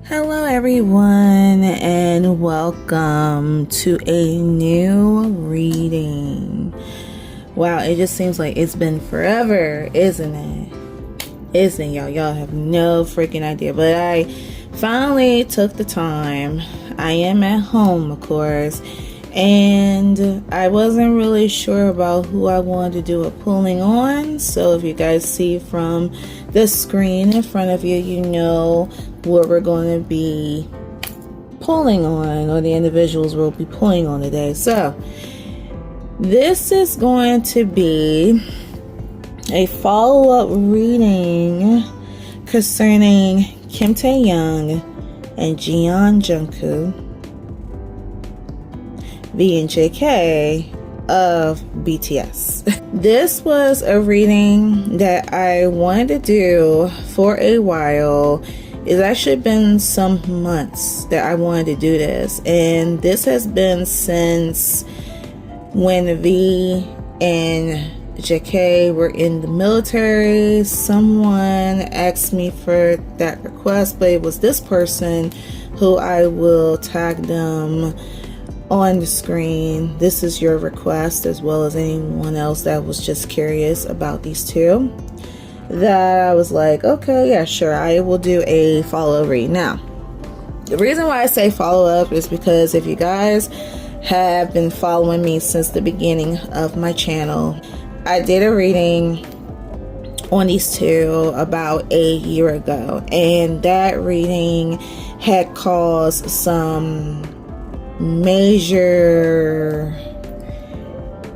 Hello everyone, and welcome to a new reading. Wow, it just seems like it's been forever, isn't it? Isn't y'all? Y'all have no freaking idea, but I finally took the time. I am at home, of course, and I wasn't really sure about who I wanted to do a pulling on. So if you guys see from the screen in front of you, you know what we're going to be pulling on, or the individuals we'll be pulling on today. So this is going to be a follow-up reading concerning Kim Taehyung and Jeon Jungkook, V and JK of BTS. This was a reading that I wanted to do for a while. It's actually been some months that I wanted to do this, and this has been since when V and JK were in the military. Someone asked me for that request, but it was this person who I will tag them on the screen. This is your request, as well as anyone else that was just curious about these two, that I was like, okay, yeah, sure, I will do a follow read. Now, the reason why I say follow up is because if you guys have been following me since the beginning of my channel, I did a reading on these two about a year ago, and that reading had caused some major,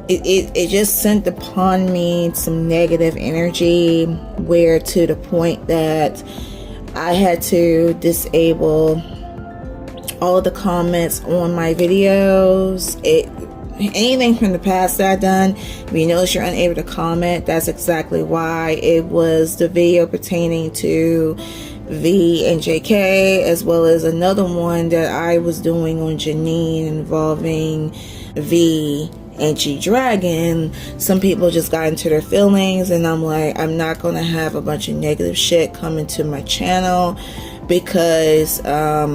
it just sent upon me some negative energy, where to the point that I had to disable all of the comments on my videos. Anything from the past that I've done, if you notice you're unable to comment, that's exactly why. It was the video pertaining to V and JK, as well as another one that I was doing on Janine involving V and G-Dragon. Some people just got into their feelings, and I'm like, I'm not going to have a bunch of negative shit coming to my channel, because I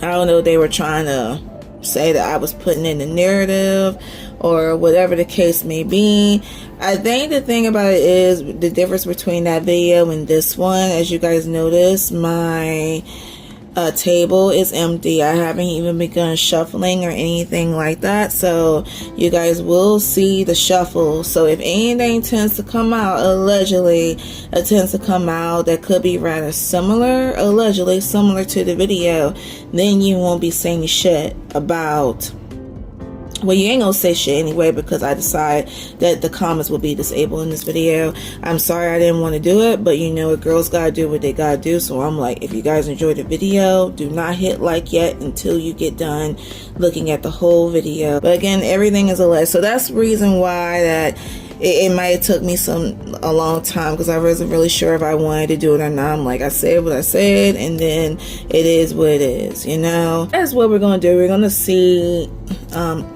don't know, they were trying to say that I was putting in the narrative or whatever the case may be. I think the thing about it is the difference between that video and this one. As you guys notice, my table is empty. I haven't even begun shuffling or anything like that, so you guys will see the shuffle. So if anything tends to come out, allegedly it tends to come out that could be rather similar, allegedly similar to the video, then you won't be saying shit about, well, you ain't gonna say shit anyway, because I decided that the comments will be disabled in this video. I'm sorry I didn't want to do it, but you know what, girls gotta do what they gotta do. So I'm like, if you guys enjoyed the video, do not hit like yet until you get done looking at the whole video. But again, everything is alleged, so that's the reason why that it might have took me a long time, because I wasn't really sure if I wanted to do it or not. I'm like, I said what I said, and then it is what it is, you know. That's what we're gonna do. We're gonna see,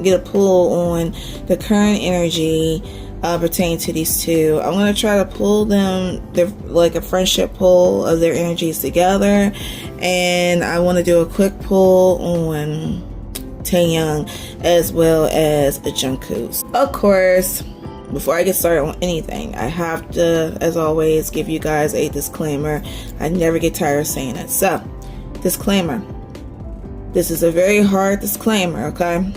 get a pull on the current energy pertaining to these two. I'm gonna try to pull them, like a friendship pull of their energies together, and I want to do a quick pull on Taehyung as well as Jungkook. Of course, before I get started on anything, I have to, as always, give you guys a disclaimer. I never get tired of saying it. So, disclaimer. This is a very hard disclaimer, okay?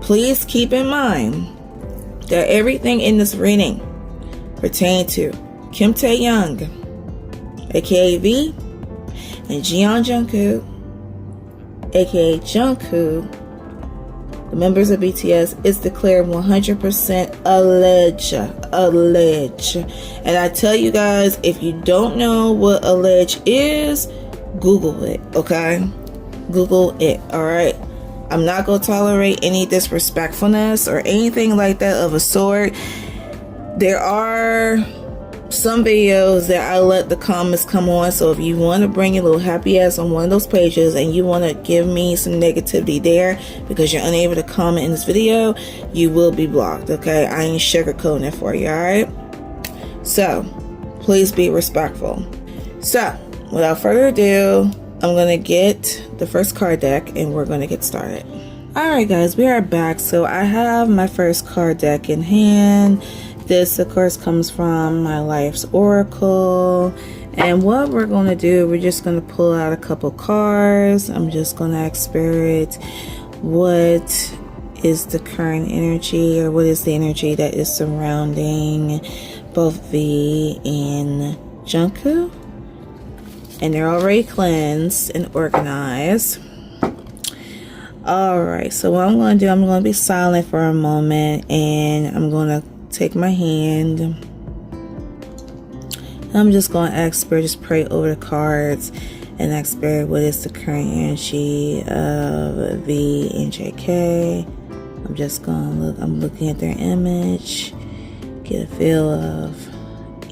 Please keep in mind that everything in this reading pertaining to Kim Taehyung, aka V, and Jeon Jungkook, aka Jungkook, the members of BTS, is declared 100% alleged. And I tell you guys, if you don't know what alleged is, Google it, okay? Google it, alright? I'm not going to tolerate any disrespectfulness or anything like that of a sort. There are some videos that I let the comments come on, so if you want to bring your little happy ass on one of those pages and you want to give me some negativity there because you're unable to comment in this video, you will be blocked, okay? I ain't sugarcoating it for you, alright? So please be respectful. So without further ado, I'm gonna get the first card deck and we're gonna get started. Alright guys, we are back. So I have my first card deck in hand. This of course comes from my life's Oracle. And what we're going to do, we're just going to pull out a couple cards. I'm just going to ask Spirit, what is the current energy, or what is the energy that is surrounding both V and Jungkook? And they're already cleansed and organized. Alright, so what I'm going to do, I'm going to be silent for a moment, and I'm going to take my hand. I'm just going to ask Spirit, just pray over the cards and ask Spirit, what is the current energy of V and JK? I'm just going to look, I'm looking at their image, get a feel of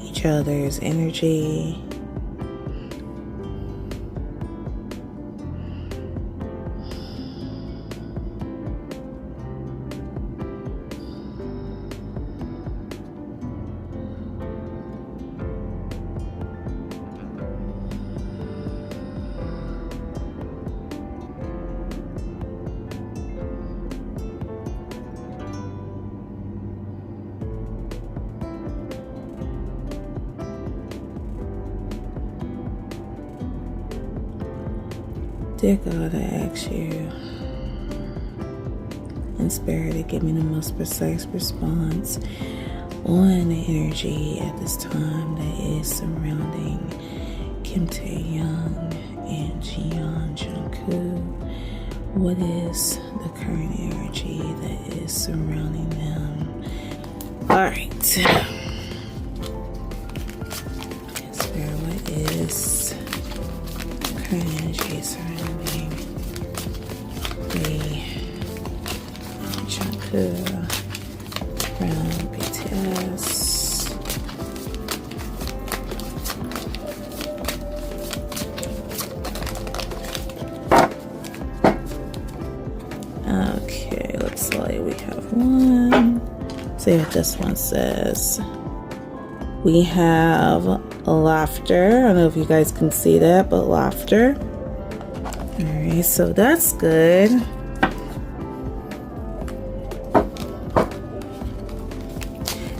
each other's energy. Dear God, I ask you in Spirit to give me the most precise response on the energy at this time that is surrounding Kim Taehyung and Jeon Jungkook. What is the current energy that is surrounding them? Alright. Spirit, what is the current energy surrounding around BTS? Okay, looks like we have one. Let's see what this one says. We have laughter. I don't know if you guys can see that, but laughter. Alright, so that's good.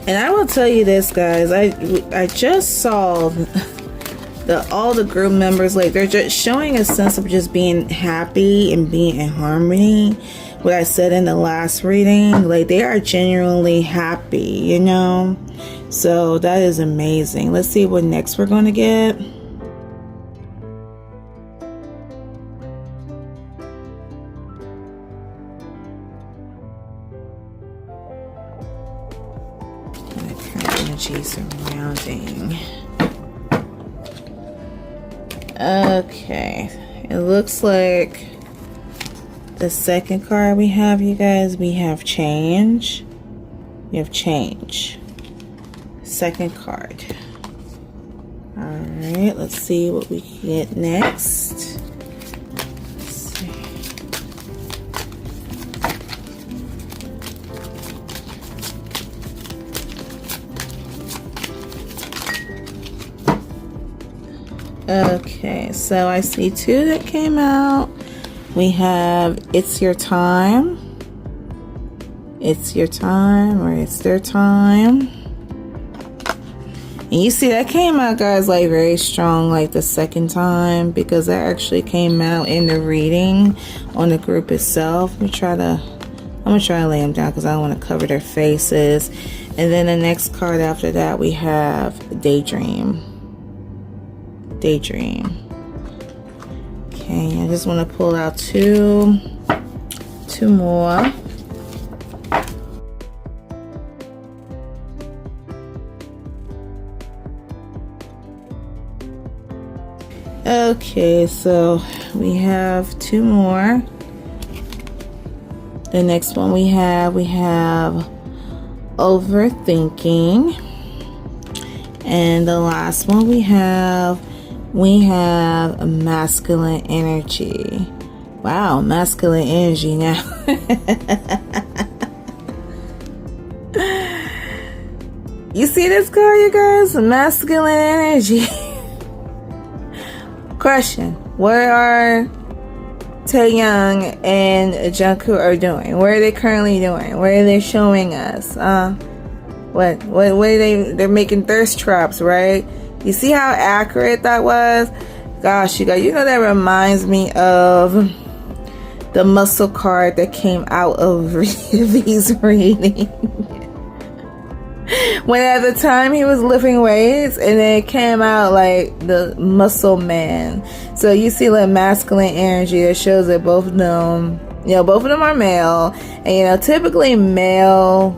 And I will tell you this, guys, I just saw all the group members, like, they're just showing a sense of just being happy and being in harmony. What I said in the last reading, like, they are genuinely happy, you know? So that is amazing. Let's see what next we're going to get. Surrounding. Okay, it looks like the second card we have, you guys, we have change. We have change. Second card. All right, let's see what we can get next. Okay, so I see two that came out. We have It's Your Time. It's your time, or it's their time. And you see that came out, guys, like very strong, like the second time, because that actually came out in the reading on the group itself. I'm gonna try to lay them down because I don't want to cover their faces. And then the next card after that, we have Daydream. Daydream. Okay, I just want to pull out two more. Okay, so we have two more. The next one we have overthinking. And the last one we have a masculine energy. Wow, masculine energy now. You see this card, you guys? Masculine energy. Question: what are Taehyung and Jungkook are doing? What are they currently doing? What are they showing us? What are they're making thirst traps, right? You see how accurate that was? Gosh, you guys, you know that reminds me of the muscle card that came out of V's reading. When at the time he was lifting weights, and then it came out like the muscle man. So you see like masculine energy that shows that both of them, both of them are male. And typically male,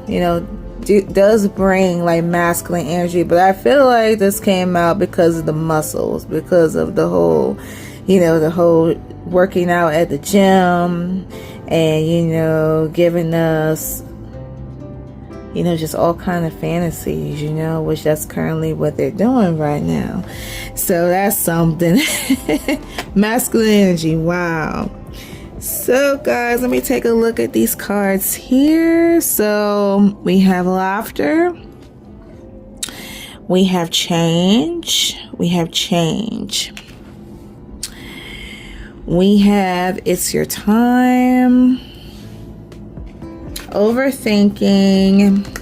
does bring like masculine energy, but I feel like this came out because of the muscles, because of the whole, the whole working out at the gym, and giving us just all kind of fantasies, which that's currently what they're doing right now. So that's something. Masculine energy. Wow. So guys, let me take a look at these cards here. So we have laughter. We have change. We have change. We have it's your time. Overthinking.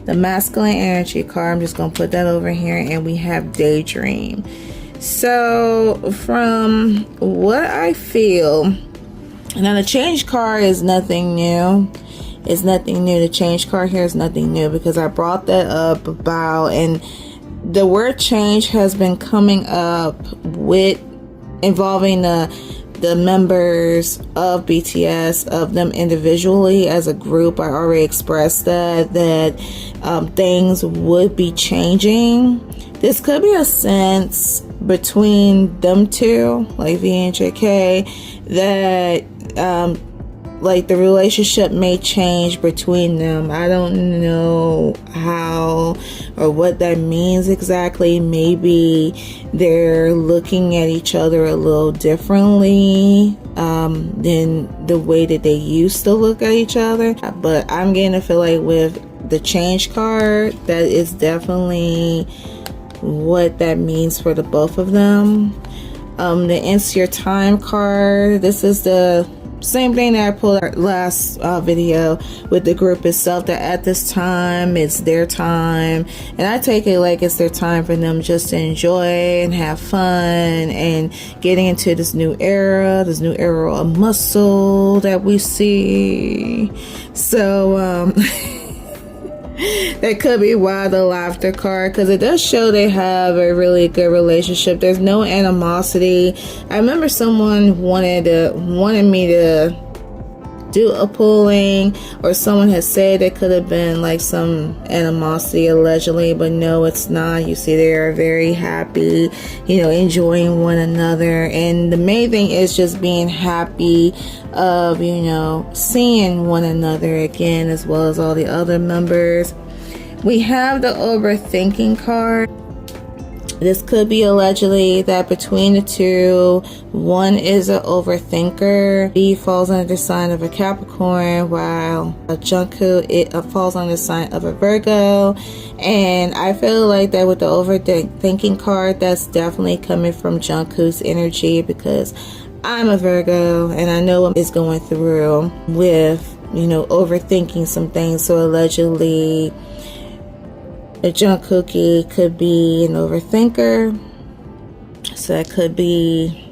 The masculine energy card, I'm just going to put that over here. And we have daydream. So from what I feel, now the change card is nothing new. It's nothing new. The change card here is nothing new, because I brought that up about, and the word change has been coming up with involving the members of BTS, of them individually as a group. I already expressed that things would be changing. This could be a sense between them two, like V and JK, that like the relationship may change between them. I don't know how or what that means exactly. Maybe they're looking at each other a little differently than the way that they used to look at each other. But I'm getting to feel like with the change card, that is definitely what that means for the both of them. The It's Your Time card, this is the same thing that I pulled out last video with the group itself, that at this time it's their time, and I take it like it's their time for them just to enjoy and have fun and getting into this new era of muscle that we see. So that could be why the laughter card, because it does show they have a really good relationship. There's no animosity. I remember someone wanted me to do a pulling, or someone has said it could have been like some animosity allegedly, but no, it's not. You see, they are very happy, enjoying one another, and the main thing is just being happy of seeing one another again, as well as all the other members. We have the overthinking card. This could be allegedly that between the two, one is an overthinker. He falls under the sign of a Capricorn, while Jungkook falls under the sign of a Virgo. And I feel like that with the overthinking card, that's definitely coming from Jungkook's energy, because I'm a Virgo and I know what is going through with, overthinking some things. So allegedly, a Jungkook could be an overthinker. So that could be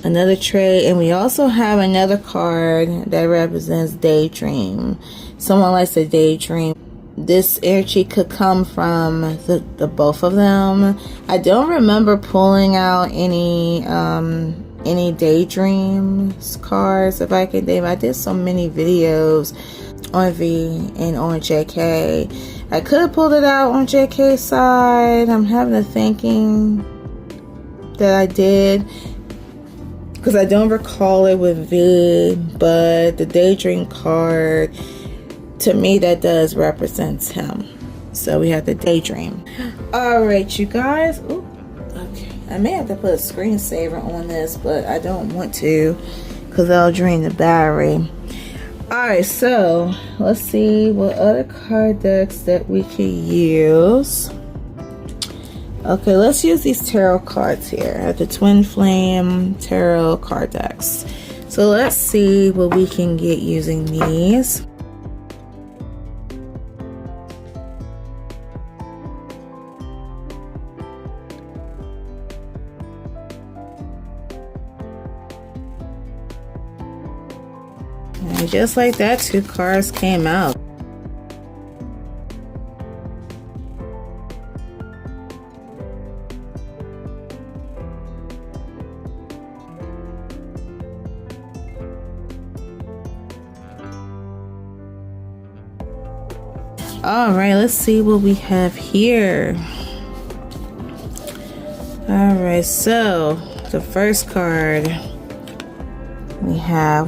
another trait. And we also have another card that represents daydream. Someone likes to daydream. This energy could come from the both of them. I don't remember pulling out any daydreams cards. If I could name, I did so many videos on V and on JK. I could have pulled it out on JK's side. I'm having a thinking that I did, because I don't recall it with V, but the daydream card, to me, that does represent him. So we have the daydream. All right, you guys. Ooh, okay. I may have to put a screensaver on this, but I don't want to, because I'll drain the battery. Alright, so let's see what other card decks that we could use. Okay, let's use these tarot cards here at the Twin Flame Tarot card decks. So let's see what we can get using these. And just like that, 2 cards came out. All right, let's see what we have here. All right, so the first card we have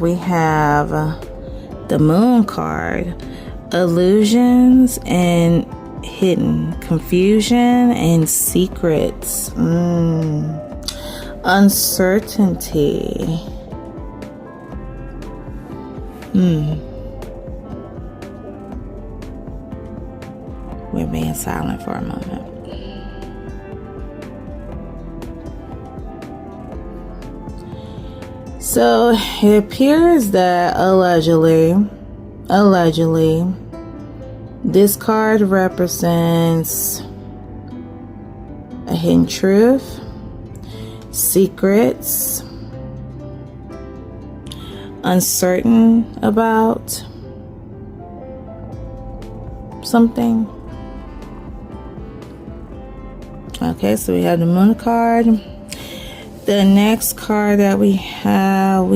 the Moon card. Illusions and hidden, confusion and secrets, uncertainty. We're being silent for a moment. So it appears that allegedly, this card represents a hidden truth, secrets, uncertain about something. Okay, so we have the Moon card. The next card that we have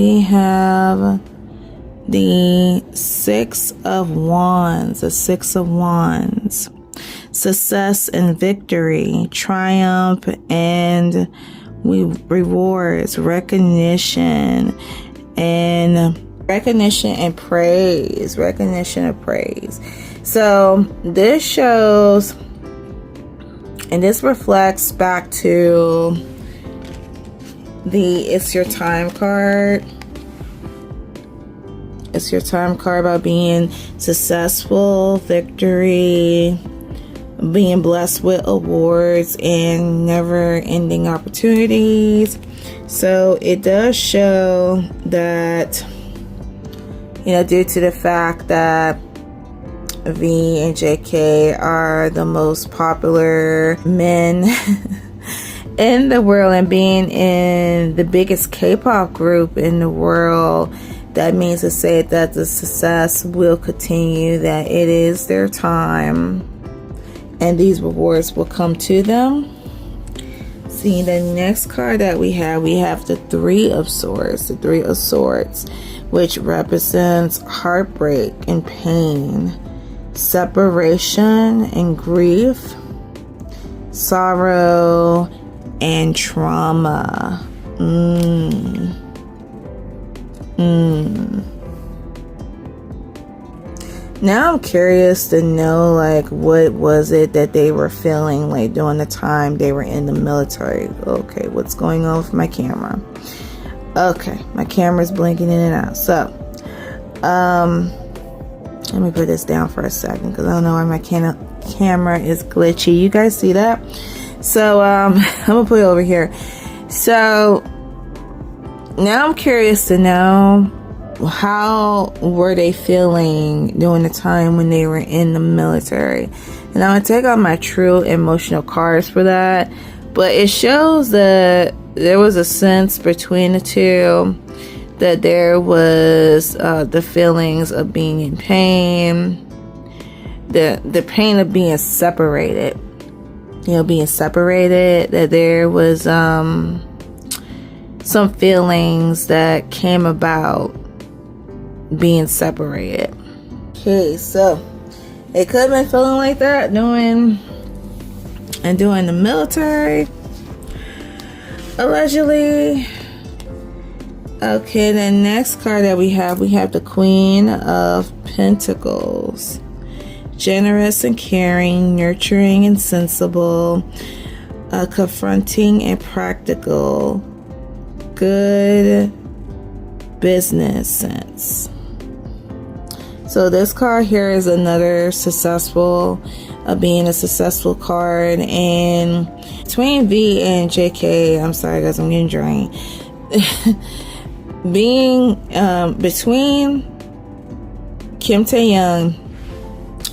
the Six of Wands. The Six of Wands. Success and victory, triumph and rewards, recognition and praise. Recognition and praise. So this shows, and this reflects back to the It's Your Time card. It's Your Time card about being successful, victory, being blessed with awards and never-ending opportunities. So it does show that, due to the fact that V and JK are the most popular men in the world, and being in the biggest K-pop group in the world, that means to say that the success will continue, that it is their time and these rewards will come to them. See, the next card that we have the Three of Swords. The Three of Swords, which represents heartbreak and pain, separation and grief, sorrow and trauma. Now I'm curious to know, like, what was it that they were feeling like during the time they were in the military. Okay, what's going on with my camera? Okay, my camera's blinking in and out. So let me put this down for a second because I don't know why my camera is glitchy. You guys see that? So I'm gonna put it over here. So now I'm curious to know, how were they feeling during the time when they were in the military? And I'm gonna take out my true emotional cards for that, but it shows that there was a sense between the two, that there was the feelings of being in pain, the pain of being separated, that there was some feelings that came about being separated. Okay, so it could have been feeling like that doing the military, allegedly. Okay, the next card that we have the Queen of Pentacles. Generous and caring, nurturing and sensible, confronting and practical, good business sense. So this card here is another successful of being a successful card. And between V and JK, I'm sorry guys, I'm getting drained. Being between Kim Taehyung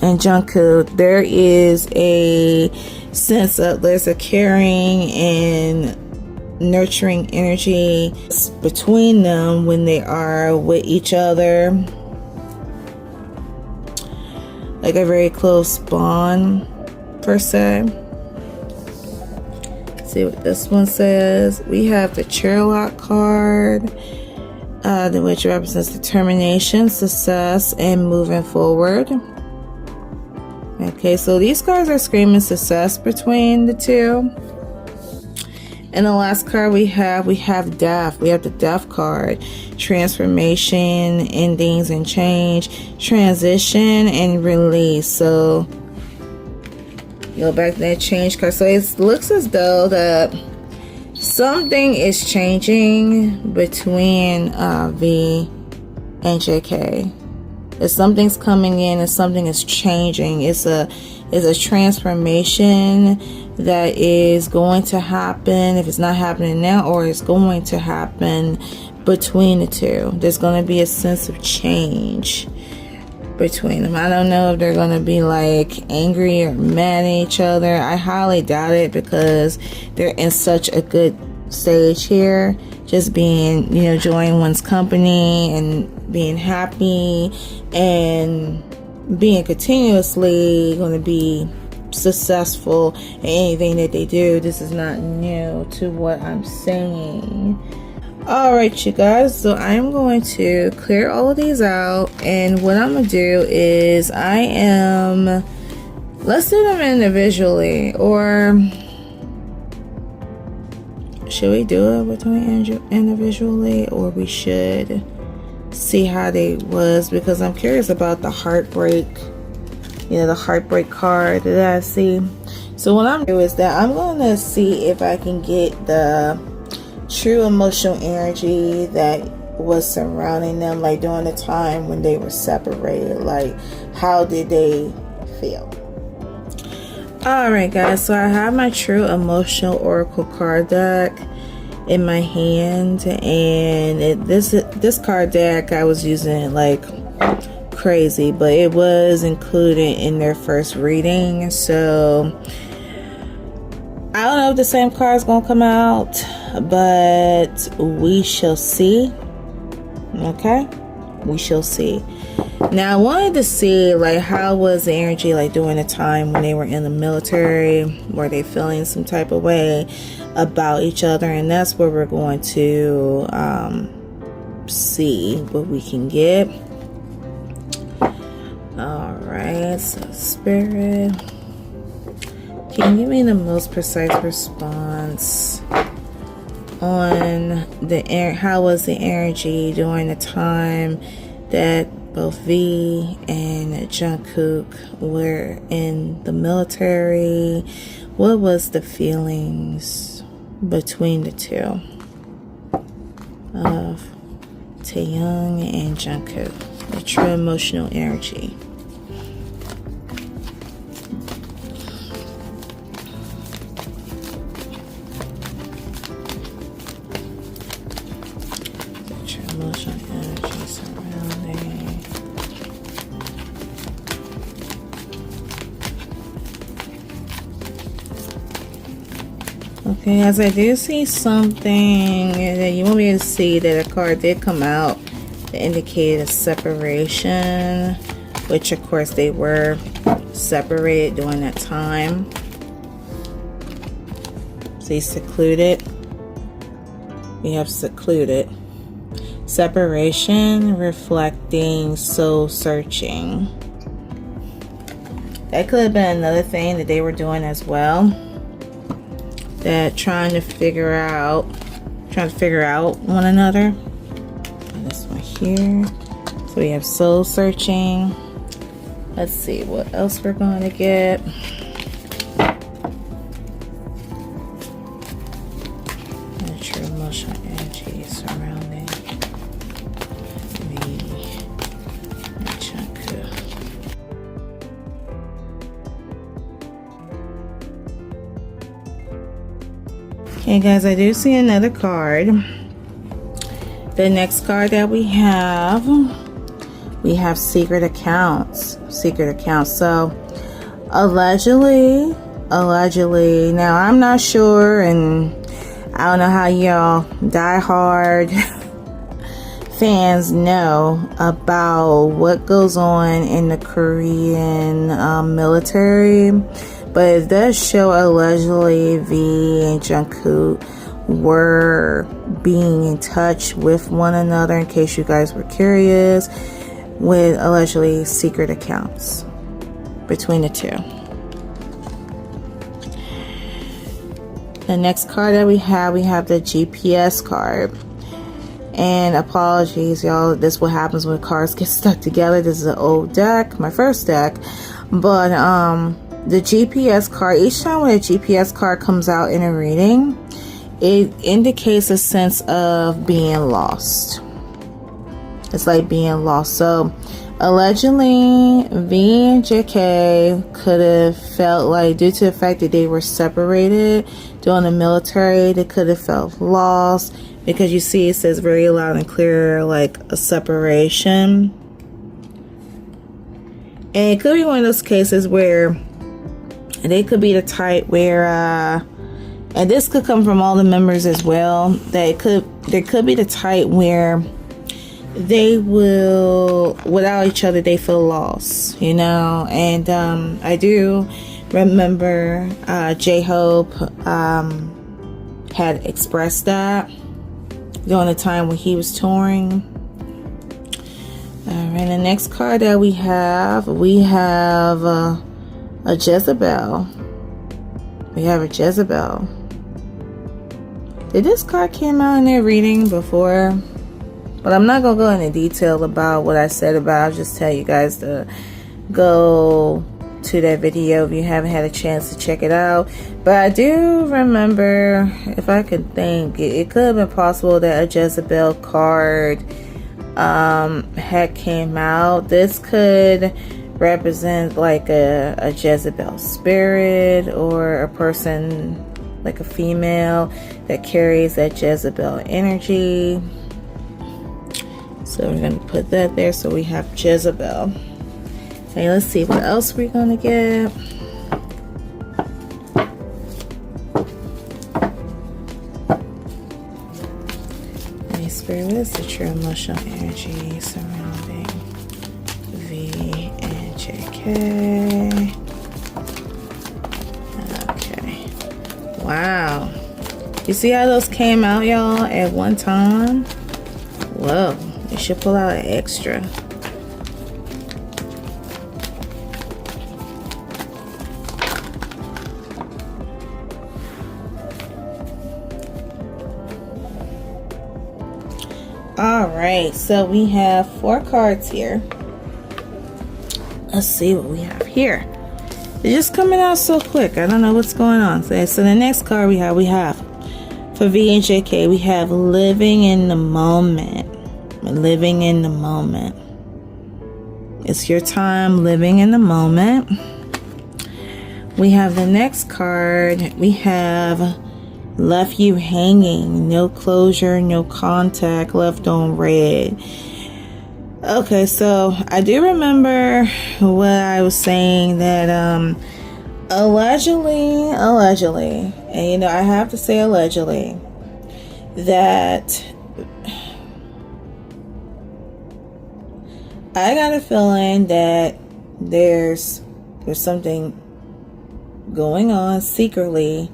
and Jungkook, there is a sense of, there's a caring and nurturing energy between them when they are with each other, like a very close bond per se. Let's see what this one says. We have the Chairlock card, which represents determination, success, and moving forward. Okay, so these cards are screaming success between the two. And the last card we have death. We have the death card. Transformation, endings and change, transition and release. So go back to that change card. So it looks as though that something is changing between V and JK. If something's coming in and something is changing, it's a transformation that is going to happen, if it's not happening now, or it's going to happen between the two. There's going to be a sense of change between them. I don't know if they're going to be like angry or mad at each other. I highly doubt it, because they're in such a good stage here, just being, you know, enjoying one's company and being happy and being continuously going to be successful in anything that they do. This is not new to what I'm saying. Alright you guys, so I'm going to clear all of these out, and what I'm going to do is let's do them individually, or should we do it between individually, or we should see how they was, because I'm curious about the heartbreak, you know, the heartbreak card that I see. So what I'm going to do is that I'm going to see if I can get the true emotional energy that was surrounding them, like during the time when they were separated. Like, how did they feel? Alright guys, so I have my true emotional oracle card deck in my hand, and this card deck I was using it like crazy, but it was included in their first reading, so I don't know if the same card is gonna come out, but we shall see. Okay, we shall see. Now I wanted to see, like, how was the energy like during the time when they were in the military. Were they feeling some type of way about each other? And that's where we're going to see what we can get. Alright, so Spirit, can you give me the most precise response on how was the energy during the time that both V and Jungkook were in the military? What was the feelings between the two of Taehyung and Jungkook? The true emotional energy. The true emotional energy surrounding. Okay, as I do see something that you want me to see, that a card did come out that indicated a separation, which of course they were separated during that time. See, secluded. We have secluded. Separation reflecting soul searching. That could have been another thing that they were doing as well. That trying to figure out one another. And this one here. So we have soul searching. Let's see what else we're going to get. The true emotional energy surrounding me and Jungkook. Okay, guys, I do see another card. The next card that we have secret accounts. Secret accounts. So, allegedly, now I'm not sure, and I don't know how y'all diehard fans know about what goes on in the Korean military, but it does show allegedly V and Jungkook were being in touch with one another, in case you guys were curious, with allegedly secret accounts between the two. The next card that we have the GPS card. And apologies, y'all, this is what happens when cards get stuck together. This is an old deck, my first deck. But the GPS card, each time when a GPS card comes out in a reading, it indicates a sense of being lost. It's like being lost. So allegedly, V and JK could have felt like, due to the fact that they were separated during the military, they could have felt lost, because you see it says very loud and clear, like a separation. And it could be one of those cases where they could be the type where and this could come from all the members as well, that there could be the type where they will, without each other, they feel lost, you know. And I do remember J-Hope had expressed that during the time when he was touring. Alright, the next card that we have a Jezebel. We have a Jezebel. Did this card came out in their reading before? But I'm not going to go into detail about what I said about. I'll just tell you guys to go to that video if you haven't had a chance to check it out. But I do remember, if I could think, it could have been possible that a Jezebel card had came out. This could represent like a Jezebel spirit, or a person, like a female, that carries that Jezebel energy. So we're going to put that there. So we have Jezebel. Okay, let's see what else we're going to get. Holy Spirit, what is the true emotional energy surrounding V and JK? Okay. Wow. You see how those came out, y'all, at one time? Whoa. You should pull out an extra. Alright, so we have 4 cards here. Let's see what we have here. It's just coming out so quick. I don't know what's going on. So the next card we have for V and JK, we have living in the moment. Living in the moment. It's your time living in the moment. We have the next card. We have left you hanging, no closure, no contact, left on red. Okay, so I do remember what I was saying, that allegedly, and you know, I have to say allegedly, that I got a feeling that there's something going on secretly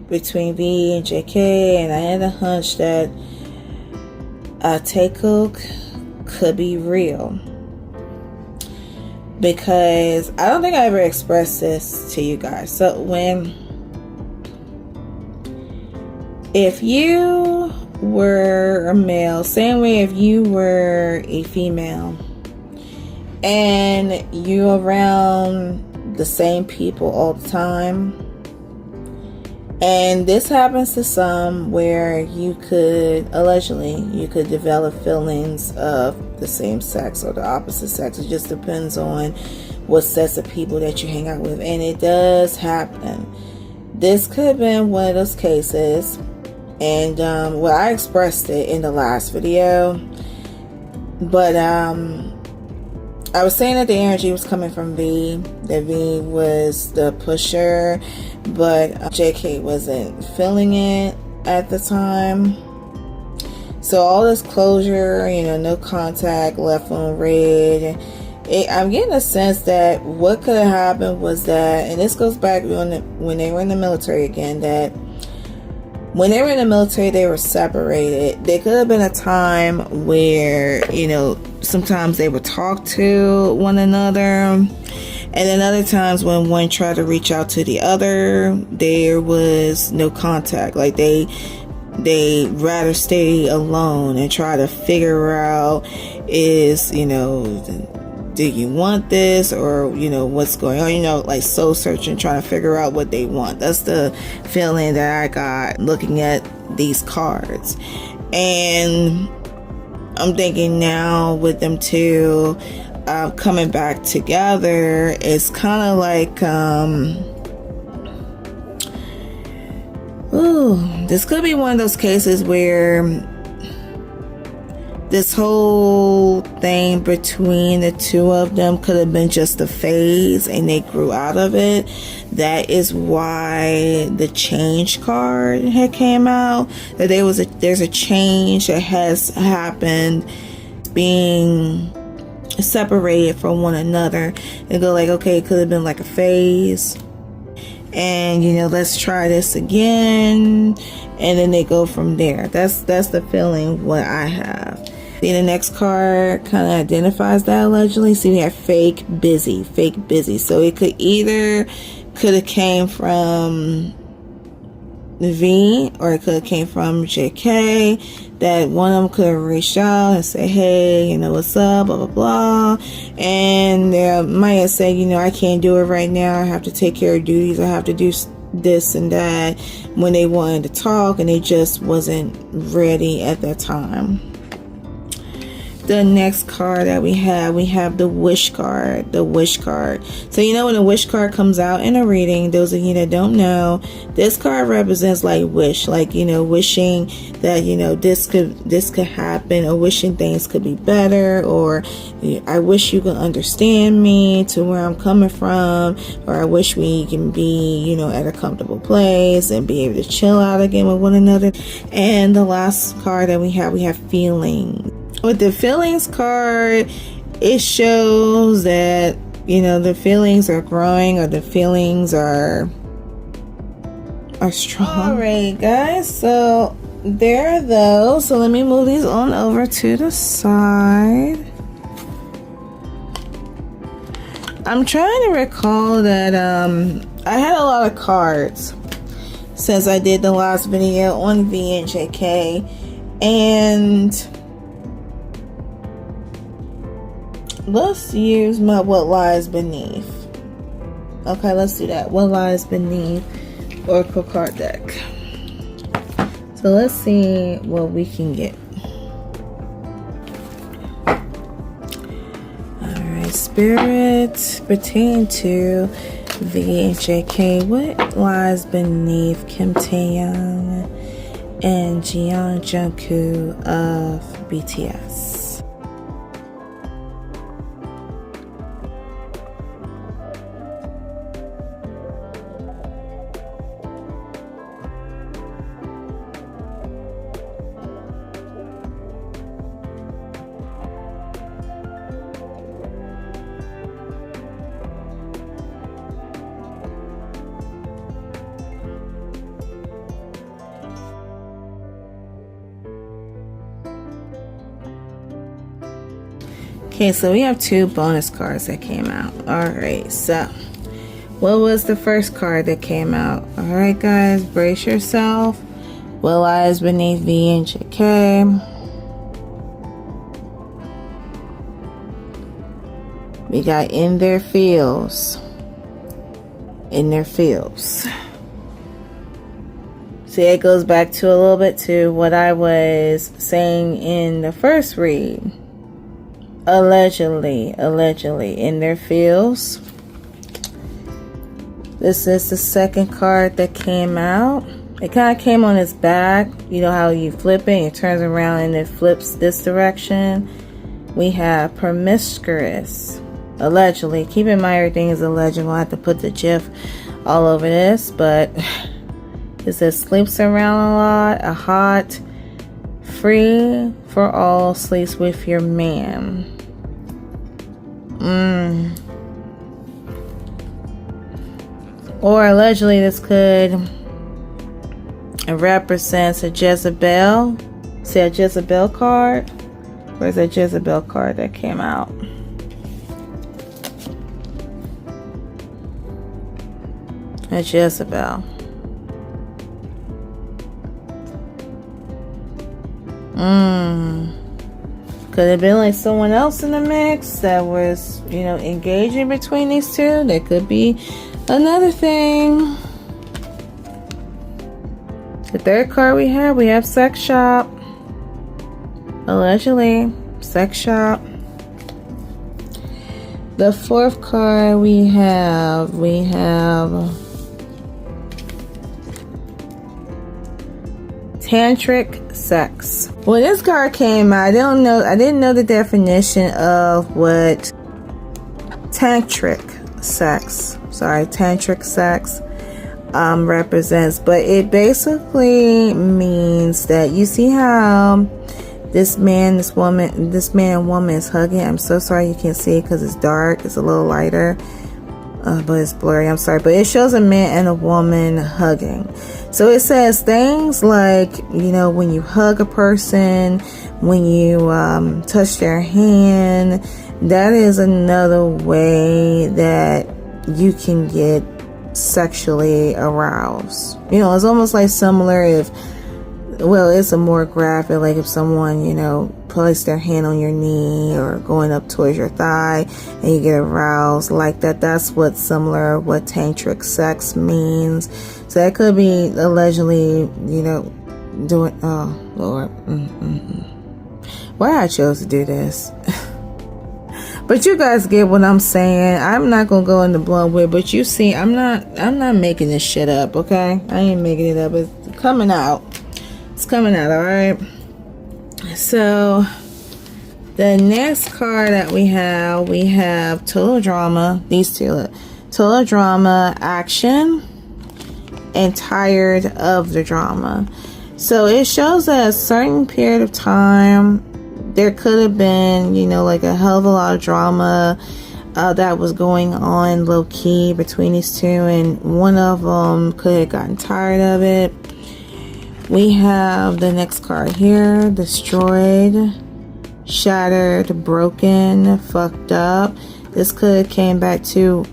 between V and JK, and I had a hunch that Taehyung could be real, because I don't think I ever expressed this to you guys. So if you were a male, same way if you were a female, and you're around the same people all the time, and this happens to some, where you could develop feelings of the same sex or the opposite sex. It just depends on what sets of people that you hang out with, and it does happen. This could have been one of those cases And well, I expressed it in the last video, but I was saying that the energy was coming from V, that V was the pusher, but JK wasn't feeling it at the time. So all this closure, you know, no contact, left on red. I'm getting a sense that what could have happened was that, and this goes back when they were in the military again, that when they were in the military, they were separated. There could have been a time where, you know, sometimes they would talk to one another, and then other times when one tried to reach out to the other, there was no contact. Like they'd rather stay alone and try to figure out, is, you know, do you want this, or, you know, what's going on, you know, like soul searching, trying to figure out what they want. That's the feeling that I got looking at these cards. And I'm thinking now with them two coming back together, it's kind of like this could be one of those cases where this whole thing between the two of them could have been just a phase and they grew out of it. That is why the change card had came out. That there's a change that has happened, being separated from one another, and go like, okay, it could have been like a phase, and, you know, let's try this again, and then they go from there. That's the feeling what I have. See, the next card kind of identifies that allegedly. See, we have fake busy. So it could have came from V, or it could have came from JK, that one of them could have reached out and say, hey, you know, what's up, blah, blah, blah. And they might have said, you know, I can't do it right now. I have to take care of duties. I have to do this and that, when they wanted to talk and they just wasn't ready at that time. The next card that we have the wish card. So, you know, when a wish card comes out in a reading, those of you that don't know, this card represents like wish, like, you know, wishing that, you know, this could happen, or wishing things could be better, or I wish you could understand me to where I'm coming from, or I wish we can be, you know, at a comfortable place and be able to chill out again with one another. And the last card that we have feelings. With the feelings card, it shows that, you know, the feelings are growing, or the feelings are strong. Alright guys, so there are those. So let me move these on over to the side. I'm trying to recall that I had a lot of cards since I did the last video on V and JK, and let's use my what lies beneath. Okay, let's do that. What lies beneath Oracle card deck. So let's see what we can get. Alright, Spirit, pertaining to V and JK, what lies beneath Kim Taehyung and Jeon Jungkook of BTS? Okay, so we have two bonus cards that came out. Alright, so what was the first card that came out? Alright guys, brace yourself. What lies beneath V and JK? We got in their fields. In their fields. See, it goes back to a little bit to what I was saying in the first read. Allegedly in their fields. This is the second card that came out. It kind of came on its back. You know how you flip it, it turns around and it flips this direction. We have promiscuous, allegedly. Keep in mind everything is alleged. We'll have to put the GIF all over this, but it says sleeps around a lot, a hot, free for all, sleeps with your man. Or allegedly this could represents a Jezebel. See a Jezebel card? Where's that Jezebel card that came out? A Jezebel. Could have been like someone else in the mix that was, you know, engaging between these two. That could be another thing. The third card we have sex shop. Allegedly, sex shop. The fourth card we have tantric sex. When this card came out, I didn't know the definition of what tantric sex represents, but it basically means that you see how this man and woman is hugging. I'm so sorry you can't see it because it's dark, it's a little lighter, but it's blurry, I'm sorry, but it shows a man and a woman hugging. So it says things like, you know, when you hug a person, when you touch their hand, that is another way that you can get sexually aroused. You know, it's almost like similar if, well, it's a more graphic, like if someone, you know, place their hand on your knee or going up towards your thigh and you get aroused like that. That's what's similar, what tantric sex means. So that could be allegedly, you know, doing, oh Lord, why I chose to do this. But you guys get what I'm saying. I'm not gonna go into blood with, but you see, I'm not making this shit up, okay? I ain't making it up. It's coming out. It's coming out, alright? So the next card that we have total drama. These two, total drama, action, and tired of the drama. So it shows that a certain period of time there could have been, you know, like a hell of a lot of drama that was going on low-key between these two, and one of them could have gotten tired of it. We have the next card here, destroyed, shattered, broken, fucked up. This could have came back to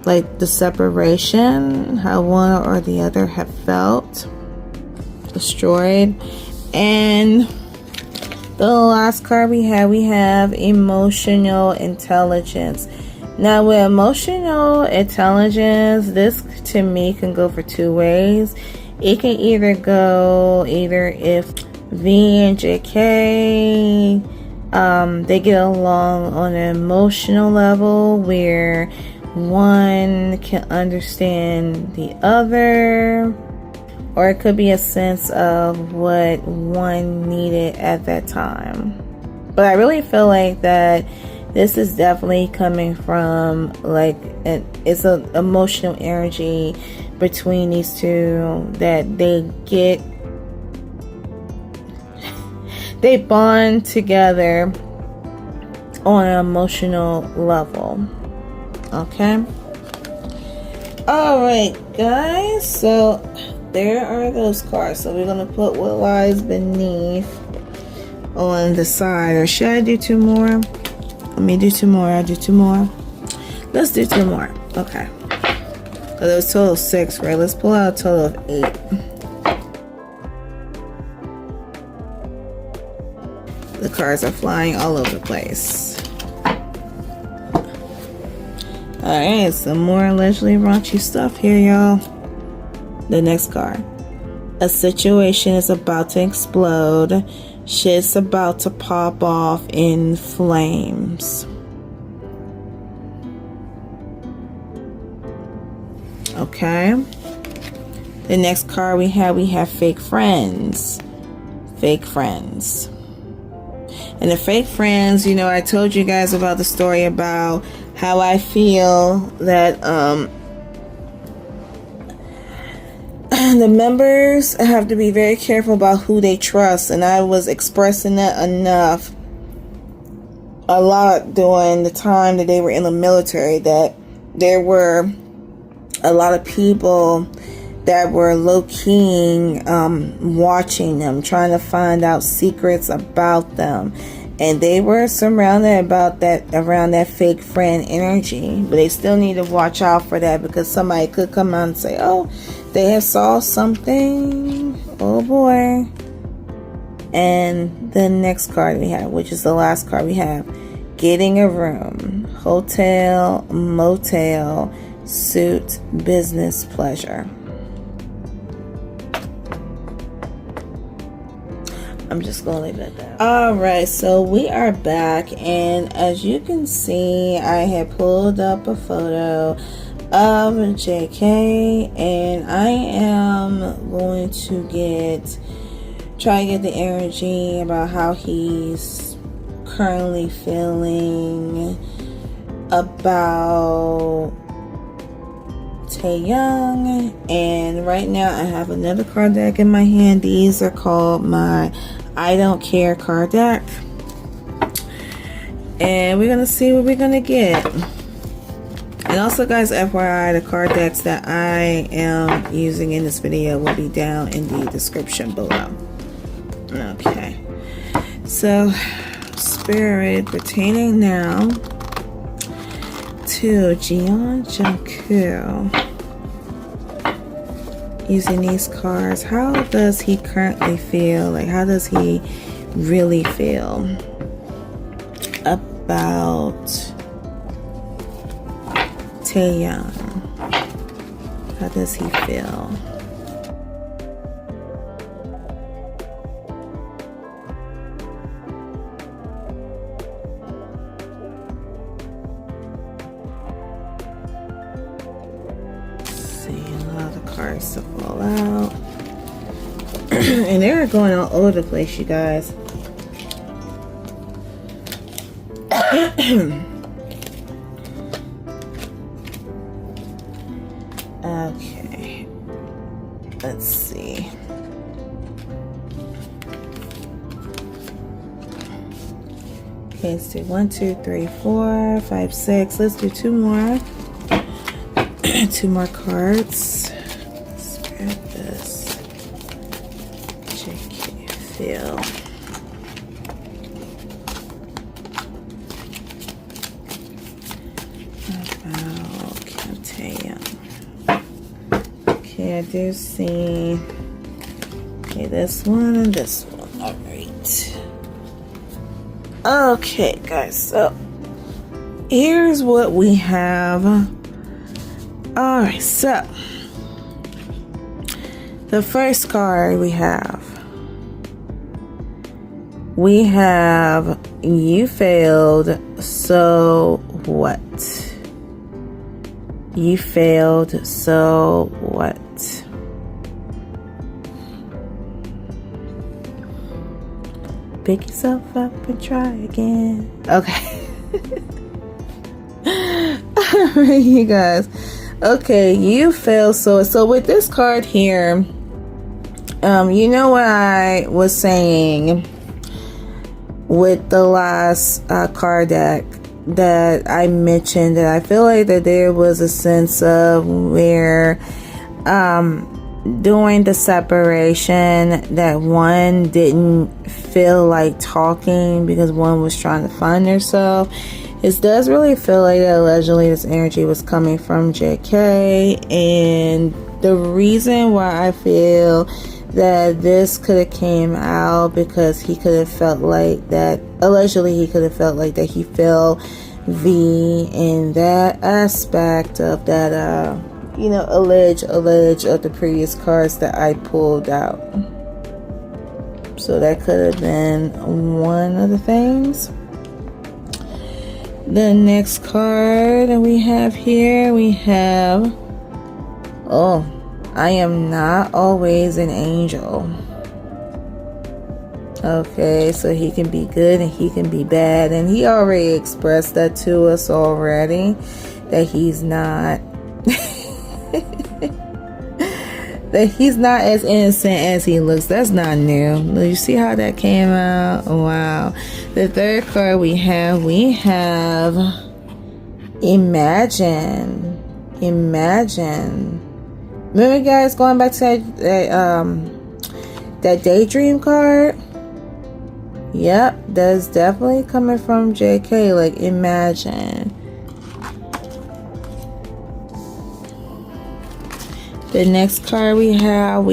like the separation, how one or the other have felt. Destroyed. And the last card we have emotional intelligence. Now with emotional intelligence, this to me can go for two ways. It can either go if V and JK they get along on an emotional level where one can understand the other, or it could be a sense of what one needed at that time. But I really feel like that this is definitely coming from like it's an emotional energy between these two, that they bond together on an emotional level. Okay. All right, guys. So there are those cards. So we're gonna put what lies beneath on the side. Or should I do two more? Let me do two more. I'll do two more. Let's do two more. Okay. So there was total 6, right? Let's pull out a total of 8. The cards are flying all over the place. Alright, some more allegedly raunchy stuff here, y'all. The next card. A situation is about to explode. Shit's about to pop off in flames. Okay. The next card we have fake friends. Fake friends. And the fake friends, you know, I told you guys about the story about how I feel that the members have to be very careful about who they trust. And I was expressing that enough a lot during the time that they were in the military, that there were a lot of people that were low-key watching them, trying to find out secrets about them, and they were surrounded around that fake friend energy. But they still need to watch out for that, because somebody could come out and say, oh, they have saw something, oh boy. And the next card we have, which is the last card we have, getting a room, hotel, motel, suit, business, pleasure. I'm just gonna leave it at that. Alright, so we are back, and as you can see, I had pulled up a photo of JK, and I am going to try to get the energy about how he's currently feeling about Taehyung. And right now I have another card deck in my hand. These are called my I Don't Care card deck, and we're gonna see what we're gonna get. And also, guys, FYI, the card decks that I am using in this video will be down in the description below. Okay, so Spirit, pertaining now to Jeon Jungkook, using these cards, how does he currently feel? Like, how does he really feel about Taehyung? How does he feel? Cards to fall out. And they're going all over the place, you guys. Okay, let's see. Okay, let's do 1, 2, 3, 4, 5, 6. Let's do 2 more. 2 more cards. Spread this. JK feel. About Taehyung. Okay, I do see. Okay, this one and this one. All right. Okay, guys. So here's what we have. Alright, so the first card we have you failed, so what? You failed, so what? Pick yourself up and try again. Okay. Alright, you guys. Okay, you fail. So with this card here, you know what I was saying with the last card deck that I mentioned, that I feel like that there was a sense of where during the separation that one didn't feel like talking because one was trying to find herself. It does really feel like that allegedly this energy was coming from JK, and the reason why I feel that this could have came out because he could have felt like that, allegedly he could have felt like that he felt V in that aspect of that allege of the previous cards that I pulled out. So that could have been one of the things. The next card that we have here, we have Oh, I am not always an angel. Okay, so he can be good and he can be bad. And he already expressed that to us already, that he's not that he's not as innocent as he looks. That's not new. You see how that came out? Wow. The third card we have imagine. Remember, guys, going back to that daydream card? Yep, that's definitely coming from JK, like imagine. The next card we have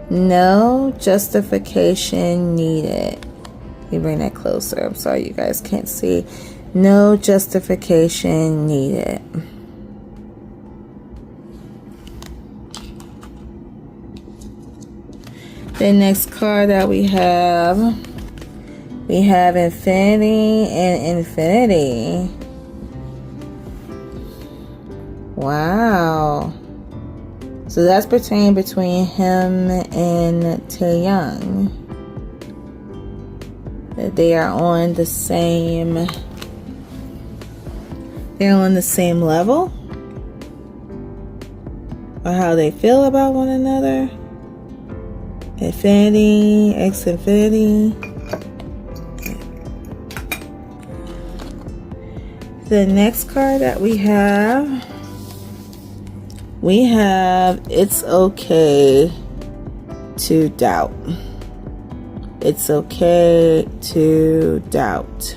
no justification needed. Let me bring that closer. I'm sorry you guys can't see. No justification needed. The next card that we have infinity and infinity. Wow. So that's between him and Taehyung. They are on the same. They're on the same level, or how they feel about one another. Infinity, X infinity. The next card that we have it's okay to doubt. It's okay to doubt.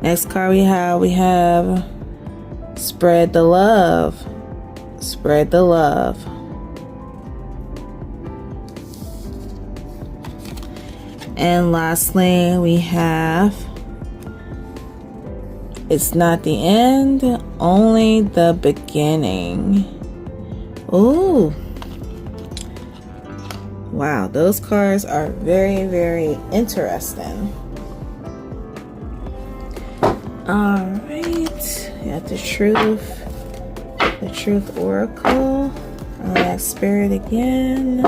Next card we have spread the love. Spread the love. And lastly, we have it's not the end, only the beginning. Ooh. Wow, those cards are very, very interesting. All right, got the truth oracle. I'll ask Spirit again.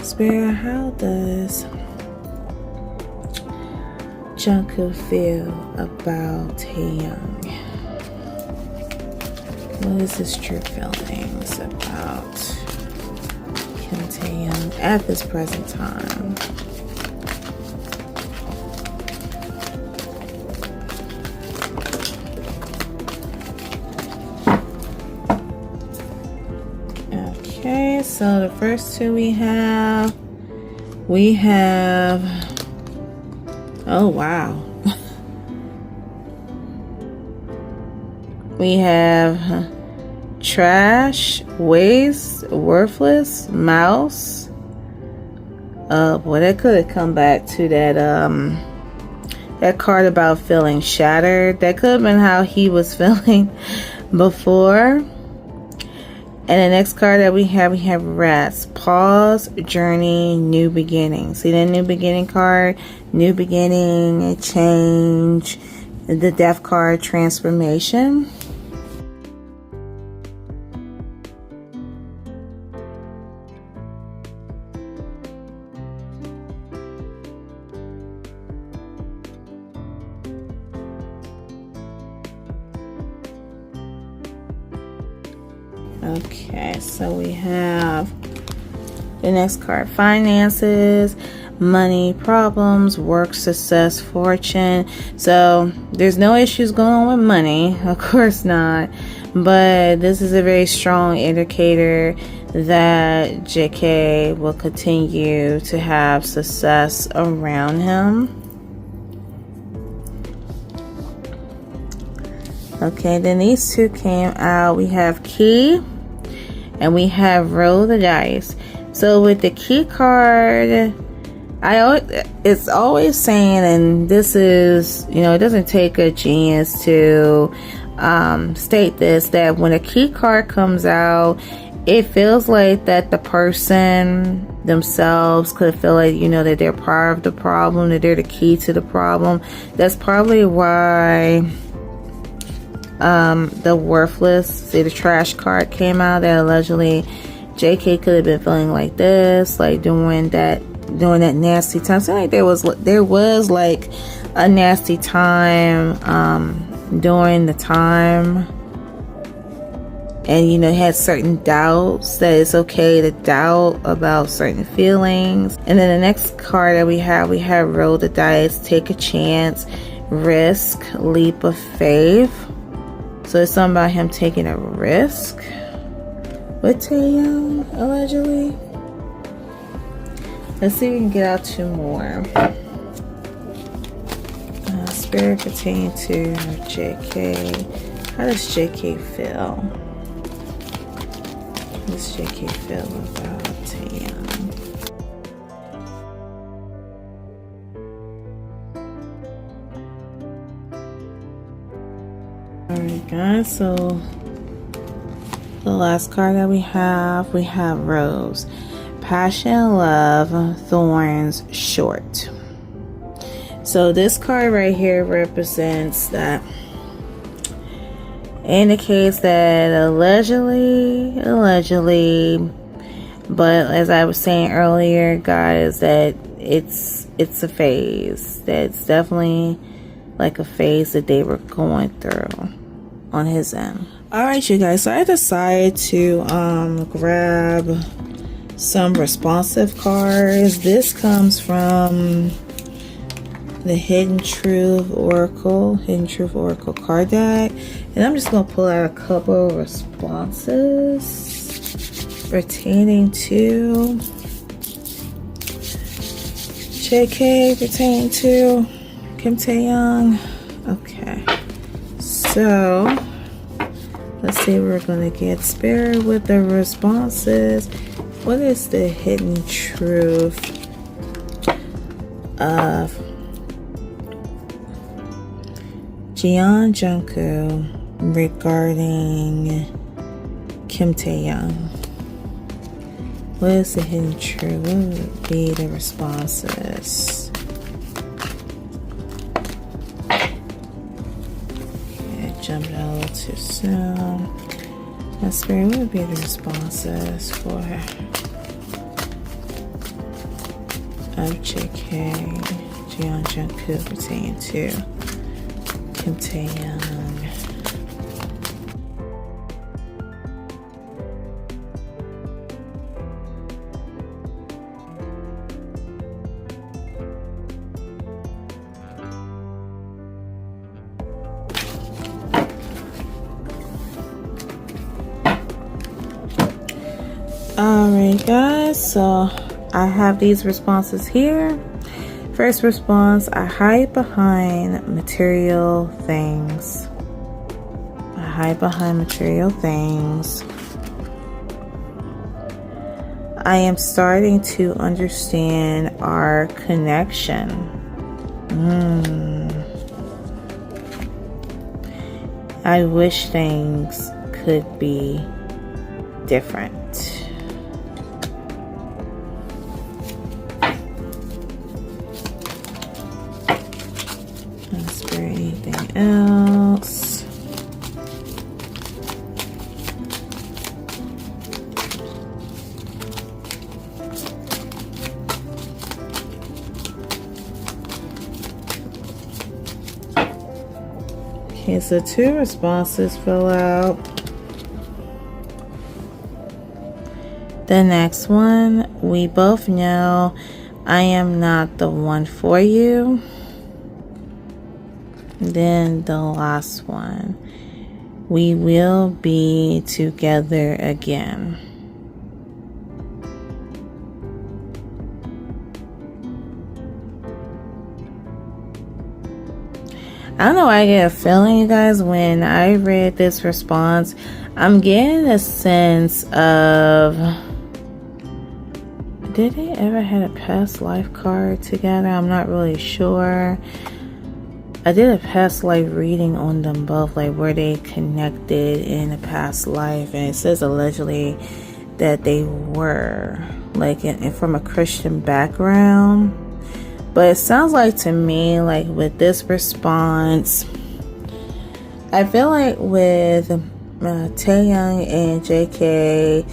Spirit, how does Jungkook feel about Taehyung? What is his true feelings about Taehyung at this present time? Okay, so the first two we have oh wow. We have trash, waste, worthless, mouse. Well, that could come back to that card about feeling shattered. That could have been how he was feeling before. And the next card that we have rats. Pause, journey, new beginning. See that new beginning card? New beginning, change. The death card, transformation. Okay, so we have the next card, finances, money, problems, work, success, fortune. So there's no issues going on with money, of course not, but this is a very strong indicator that JK will continue to have success around him. Okay, then these two came out. We have key and we have roll the dice. So with the key card, it's always saying, and this is, it doesn't take a genius to state this, that when a key card comes out, it feels like that the person themselves, could feel like, you know, that they're part of the problem, that they're the key to the problem. That's probably why the worthless, see, the trash card came out, that allegedly JK could have been feeling like this, like during that nasty time. So like there was like a nasty time during the time, and you know, had certain doubts, that it's okay to doubt about certain feelings. And then the next card that we have roll the dice, take a chance, risk, leap of faith. So it's something about him taking a risk with Taehyung, allegedly. Let's see if we can get out 2 more. Spirit pertaining to JK. How does JK feel? How does JK feel about Taehyung? Alright guys, so the last card that we have Rose. Passion, love, thorns, short. So this card right here represents that, indicates that allegedly, but as I was saying earlier, guys, that it's a phase. That's definitely like a phase that they were going through on his end. Alright, you guys, so I decided to grab some responsive cards. This comes from the Hidden Truth Oracle card deck, and I'm just gonna pull out a couple of responses pertaining to JK, pertaining to Kim Taehyung. Okay, so let's see what we're gonna get. Spirit with the responses. What is the hidden truth of Jeon Jungkook regarding Kim Taehyung? What is the hidden truth? What would be the responses? Okay, I jumped out a little too soon. Now, Spirit, what would be the responses for JK, Jeon Jungkook pertaining to Kim Taehyung? Alright guys, so I have these responses here. First response, I hide behind material things. I hide behind material things. I am starting to understand our connection. I wish things could be different. Anything else? Okay, so 2 responses fill out. The next one, we both know I am not the one for you. Then the last one, we will be together again. I don't know why I get a feeling, you guys, when I read this response, I'm getting a sense of, did they ever had a past life card together? I'm not really sure. I did a past life reading on them both, like were they connected in a past life, and it says allegedly that they were. like from a Christian background. But it sounds like to me, like with this response, I feel like with Taehyung and JK,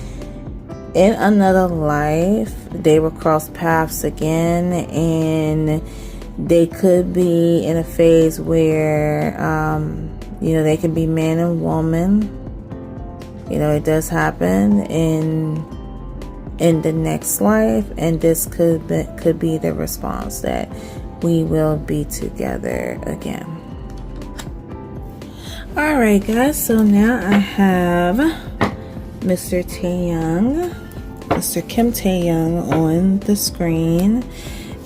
in another life, they will cross paths again, and they could be in a phase where, you know, they can be man and woman. You know, it does happen in the next life, and this could be the response that we will be together again. All right, guys. So now I have Mr. Taehyung, Mr. Kim Taehyung on the screen,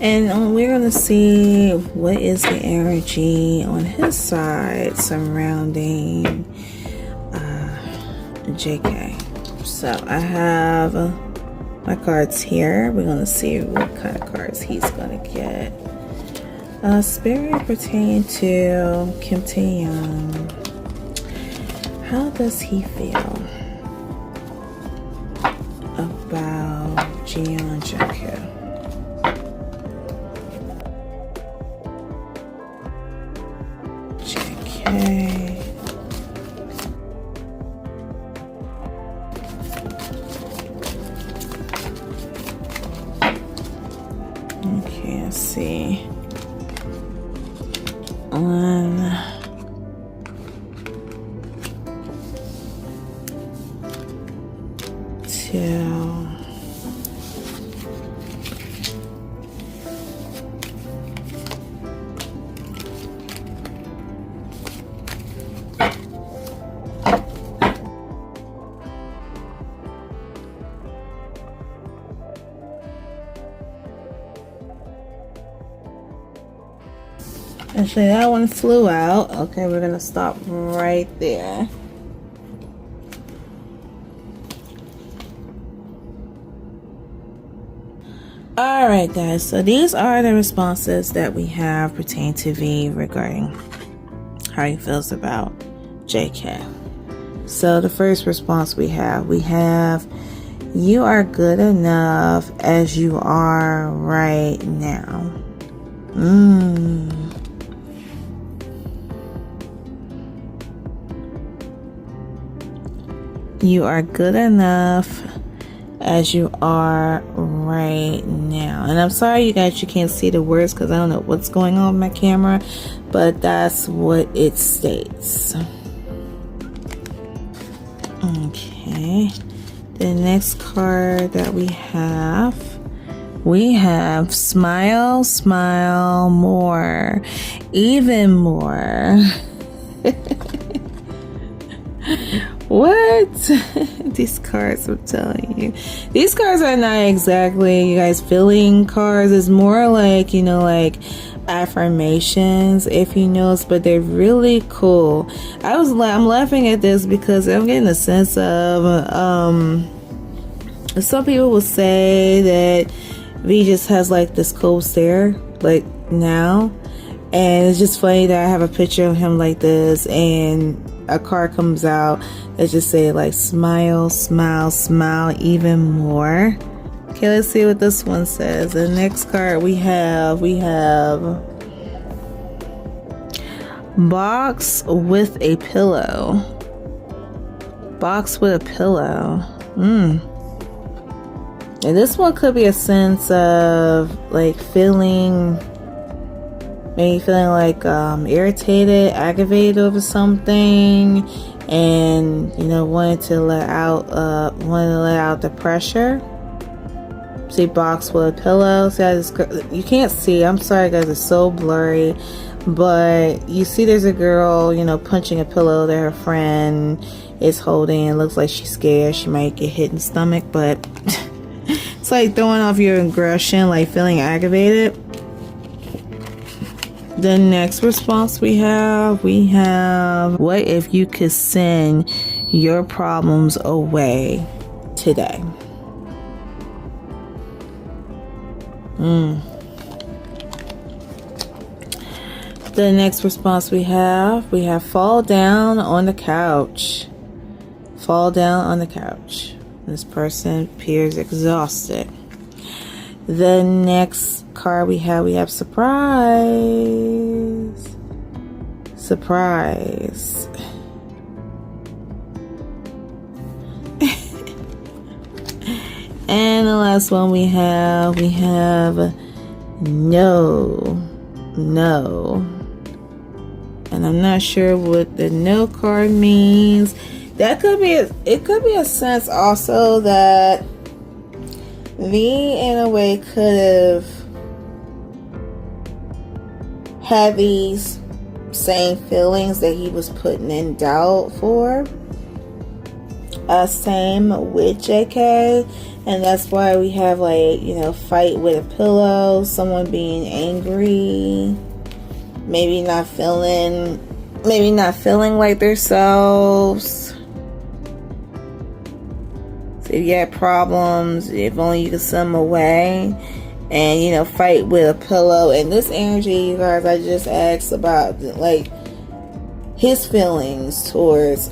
and we're gonna see what is the energy on his side surrounding JK. So I have my cards here. We're gonna see what kind of cards he's gonna get. Spirit pertaining to Kim Taehyung. How does he feel about Jeon Jungkook? JK. Okay, let's see. 1, 2, actually, that one flew out. Okay, we're gonna stop right there. All right, guys. So these are the responses that we have pertaining to V regarding how he feels about JK. So the first response we have, you are good enough as you are right now. You are good enough as you are right now. And I'm sorry you guys, you can't see the words because I don't know what's going on with my camera, but that's what it states. Okay, the next card that we have smile, smile more, even more. What? These cards, I'm telling you, these cards are not exactly, you guys, feeling cards. It's more like, you know, like affirmations, if you notice, but they're really cool. I'm laughing at this because I'm getting a sense of some people will say that V just has like this cold stare like now, and it's just funny that I have a picture of him like this and a card comes out that just say like smile, smile, smile even more. Okay, let's see what this one says. The next card we have box with a pillow. Box with a pillow. And this one could be a sense of like maybe feeling like irritated, aggravated over something, and you know, wanting to let out the pressure. See, box with a pillow. See, you can't see. I'm sorry, guys. It's so blurry, but you see, there's a girl, you know, punching a pillow that her friend is holding. It looks like she's scared. She might get hit in the stomach, but it's like throwing off your aggression, like feeling aggravated. The next response we have, what if you could send your problems away today? The next response we have fall down on the couch. Fall down on the couch. This person appears exhausted. The next card we have surprise. Surprise. And the last one we have no. And I'm not sure what the no card means. That could be it could be a sense also that V in a way could have had these same feelings that he was putting in doubt for. Same with JK, and that's why we have, like, you know, fight with a pillow, someone being angry, maybe not feeling like themselves. So if you had problems, if only you could send them away, and, you know, fight with a pillow. And this energy, you guys, I just asked about, like, his feelings towards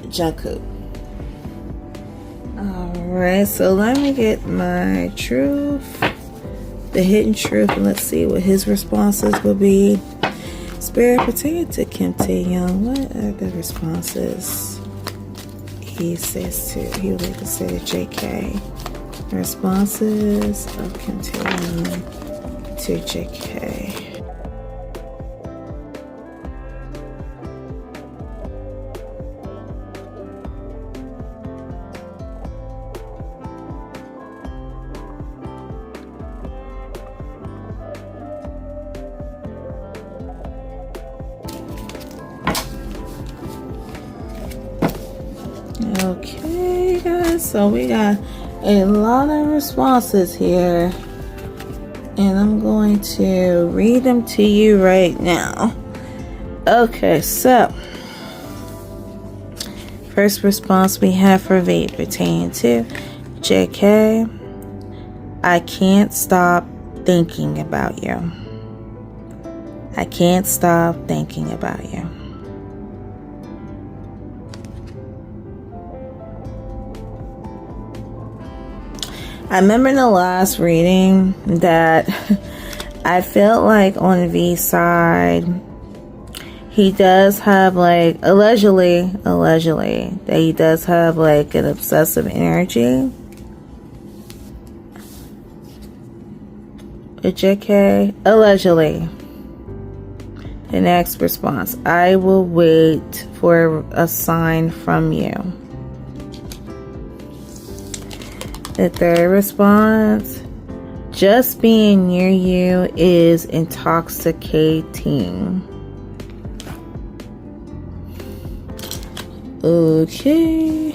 Jungkook. Alright, so let me get my truth, the hidden truth, and let's see what his responses will be. Spirit pertaining to Kim Taehyung, what are the responses he would like to say to JK? Responses of Kim Taehyung to JK. Okay, guys, so we got a lot of responses here, and I'm going to read them to you right now. Okay, so first response we have for V pertaining to JK. I can't stop thinking about you. I can't stop thinking about you. I remember in the last reading that I felt like on V's side, he does have, like, allegedly, that he does have, like, an obsessive energy with JK. Allegedly. The next response, I will wait for a sign from you. The third response, just being near you is intoxicating. Okay.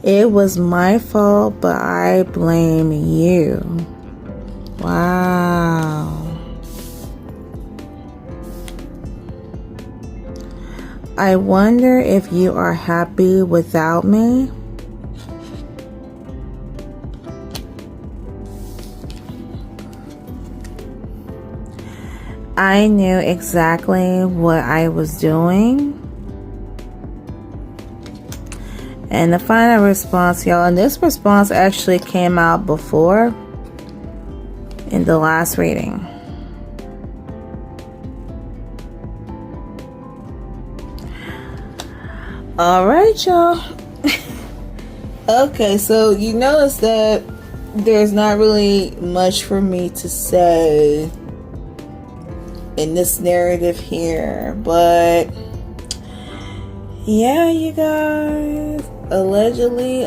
It was my fault, but I blame you. Wow. I wonder if you are happy without me. I knew exactly what I was doing. And the final response, y'all, and this response actually came out before in the last reading. All right, y'all. Okay, so you notice that there's not really much for me to say in this narrative here, but yeah, you guys, allegedly.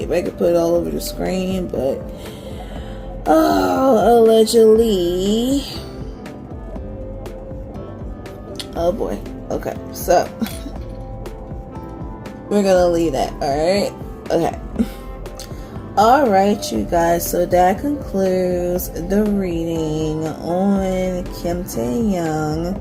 If I could put it all over the screen, but allegedly. Oh boy. Okay, so we're gonna leave that. Alright. Okay. Alright, you guys, so that concludes the reading on Kim Taehyung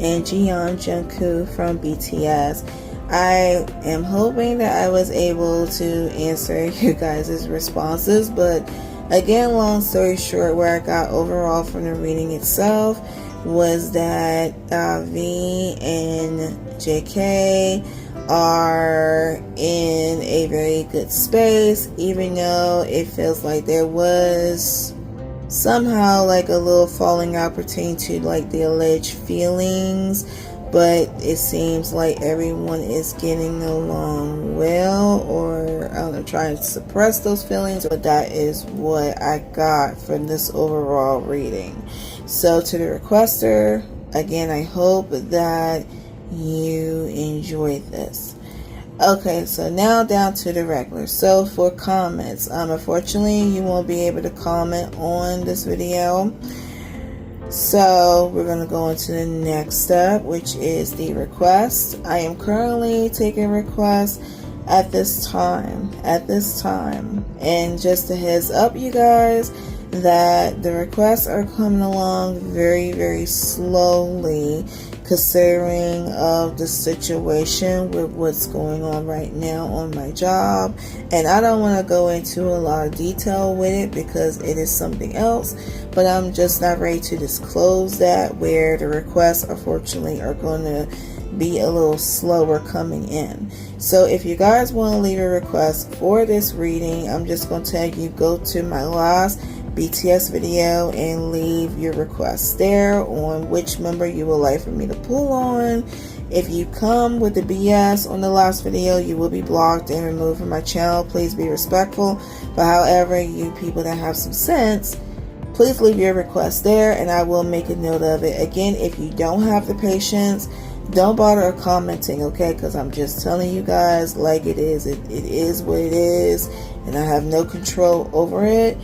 and Jeon Jungkook from BTS. I am hoping that I was able to answer you guys' responses, but again, long story short, where I got overall from the reading itself, was that V and JK are in a very good space, even though it feels like there was somehow like a little falling out pertaining to like the alleged feelings, but it seems like everyone is getting along well, or I don't know, trying to suppress those feelings. But that is what I got from this overall reading. So to the requester, again, I hope that you enjoyed this. Okay, so now down to the regular. So for comments, unfortunately you won't be able to comment on this video, so we're going to go into the next step, which is the request. I am currently taking requests at this time, and just a heads up, you guys, that the requests are coming along very, very slowly, considering of the situation with what's going on right now on my job. And I don't want to go into a lot of detail with it because it is something else, but I'm just not ready to disclose that, where the requests unfortunately are going to be a little slower coming in. So if you guys want to leave a request for this reading, I'm just going to tell you, go to my last BTS video and leave your requests there on which member you would like for me to pull on. If you come with the BS on the last video, you will be blocked and removed from my channel. Please be respectful. But however, you people that have some sense, please leave your request there and I will make a note of it. Again, if you don't have the patience, don't bother commenting, okay? Because I'm just telling you guys like it is. It is what it is, and I have no control over it.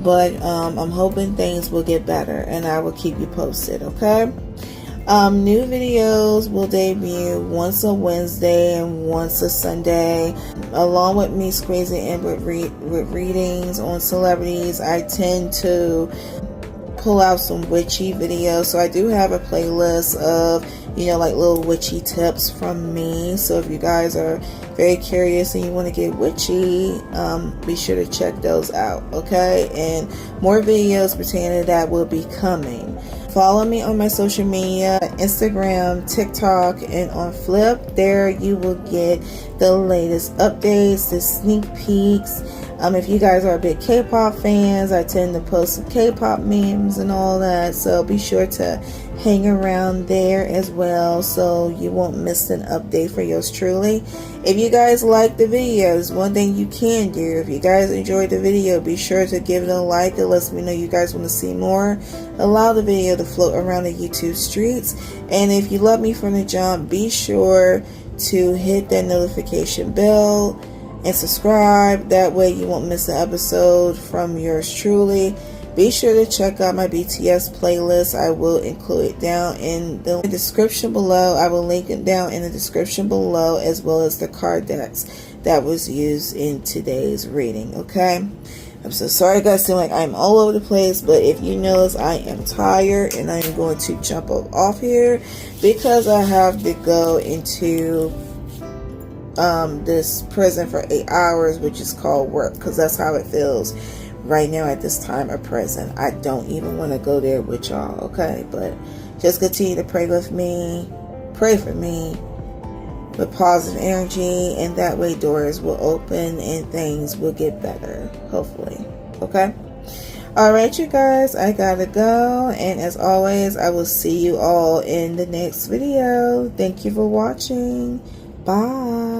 But I'm hoping things will get better, and I will keep you posted, okay? New videos will debut once a Wednesday and once a Sunday, along with me squeezing in with readings on celebrities. I tend to pull out some witchy videos, so I do have a playlist of, you know, like little witchy tips from me. So if you guys are very curious and you want to get witchy, be sure to check those out, okay? And more videos pertaining to that will be coming. Follow me on my social media, Instagram, TikTok, and on Flip. There you will get the latest updates, the sneak peeks. If you guys are big K-pop fans, I tend to post some K-pop memes and all that, so be sure to hang around there as well so you won't miss an update for yours truly. If you guys like the videos, one thing you can do, if you guys enjoyed the video, be sure to give it a like. It lets me know you guys want to see more. Allow the video to float around the YouTube streets. And if you love me from the jump, be sure to hit that notification bell and subscribe. That way you won't miss an episode from yours truly. Be sure to check out my BTS playlist. I will include it down in the description below. I will link it down in the description below, as well as the card decks that was used in today's reading, okay? I'm so sorry guys, seem like I'm all over the place, but if you notice, I am tired and I'm going to jump off here because I have to go into this prison for 8 hours, which is called work, because that's how it feels right now at this time of prison. I don't even want to go there with y'all, okay? But just continue to pray with me, pray for me with positive energy, and that way doors will open and things will get better, hopefully, okay? Alright you guys, I gotta go, and as always, I will see you all in the next video. Thank you for watching. Bye.